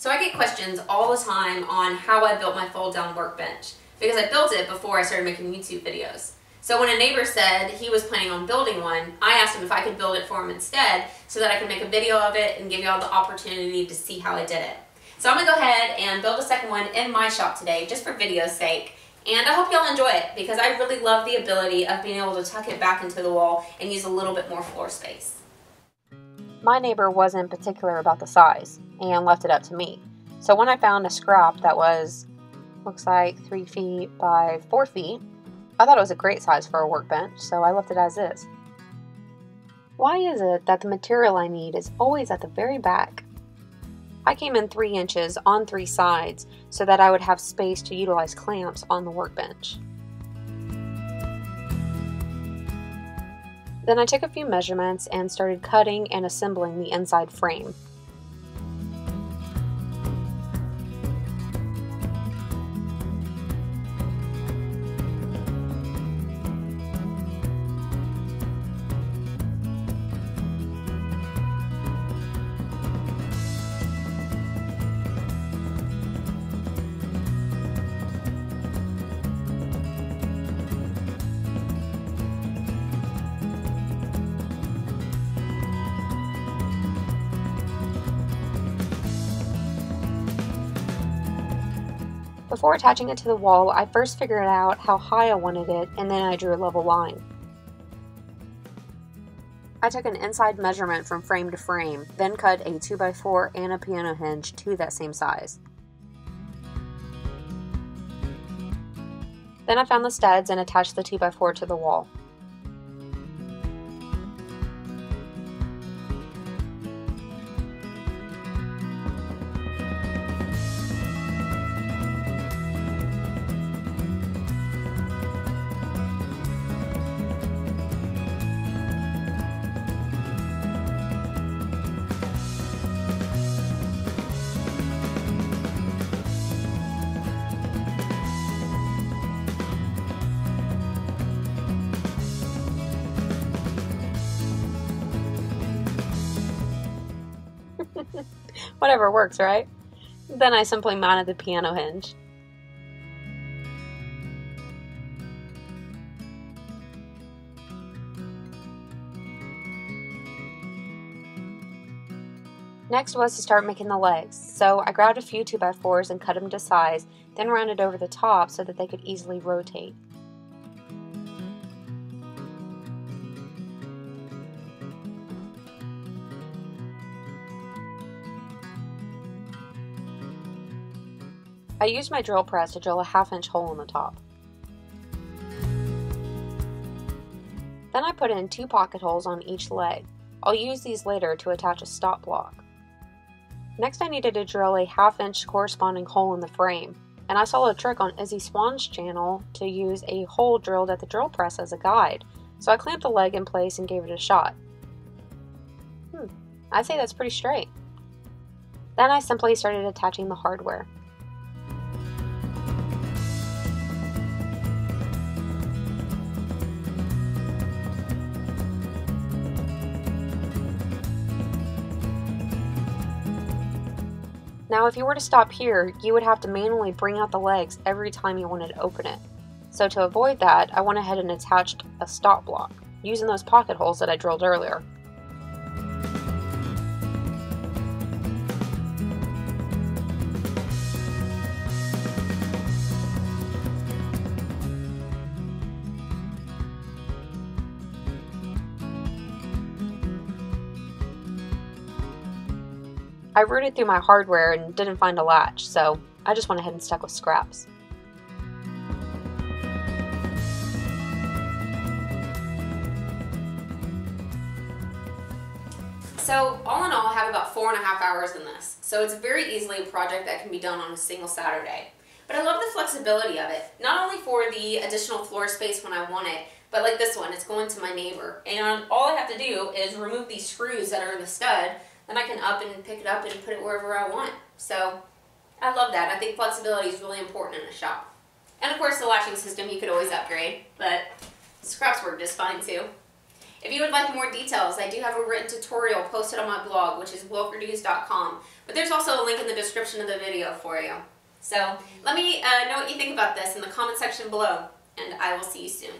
So I get questions all the time on how I built my fold-down workbench, because I built it before I started making YouTube videos. So when a neighbor said he was planning on building one, I asked him if I could build it for him instead so that I could make a video of it and give you all the opportunity to see how I did it. So I'm going to go ahead and build a second one in my shop today, just for video's sake. And I hope y'all enjoy it, because I really love the ability of being able to tuck it back into the wall and use a little bit more floor space. My neighbor wasn't particular about the size and left it up to me. So when I found a scrap that looks like 3 feet by 4 feet, I thought it was a great size for a workbench, so I left it as is. Why is it that the material I need is always at the very back? I came in 3 inches on 3 sides so that I would have space to utilize clamps on the workbench. Then I took a few measurements and started cutting and assembling the inside frame. Before attaching it to the wall, I first figured out how high I wanted it, and then I drew a level line. I took an inside measurement from frame to frame, then cut a 2x4 and a piano hinge to that same size. Then I found the studs and attached the 2x4 to the wall. Whatever works, right? Then I simply mounted the piano hinge. Next was to start making the legs, so I grabbed a few 2x4s and cut them to size, then rounded over the top so that they could easily rotate. I used my drill press to drill a 1/2 inch hole in the top. Then I put in 2 pocket holes on each leg. I'll use these later to attach a stop block. Next I needed to drill a 1/2 inch corresponding hole in the frame, and I saw a trick on Izzy Swan's channel to use a hole drilled at the drill press as a guide, so I clamped the leg in place and gave it a shot. I'd say that's pretty straight. Then I simply started attaching the hardware. Now if you were to stop here, you would have to manually bring out the legs every time you wanted to open it. So to avoid that, I went ahead and attached a stop block, using those pocket holes that I drilled earlier. I rooted through my hardware and didn't find a latch, so I just went ahead and stuck with scraps. So all in all, I have about 4.5 hours in this. So it's very easily a project that can be done on a single Saturday. But I love the flexibility of it, not only for the additional floor space when I want it, but like this one, it's going to my neighbor. And all I have to do is remove these screws that are in the stud, then I can up and pick it up and put it wherever I want. So I love that. I think flexibility is really important in a shop. And of course the latching system you could always upgrade, but scraps work just fine too. If you would like more details, I do have a written tutorial posted on my blog, which is wilkerdues.com. But there's also a link in the description of the video for you. So let me know what you think about this in the comment section below, and I will see you soon.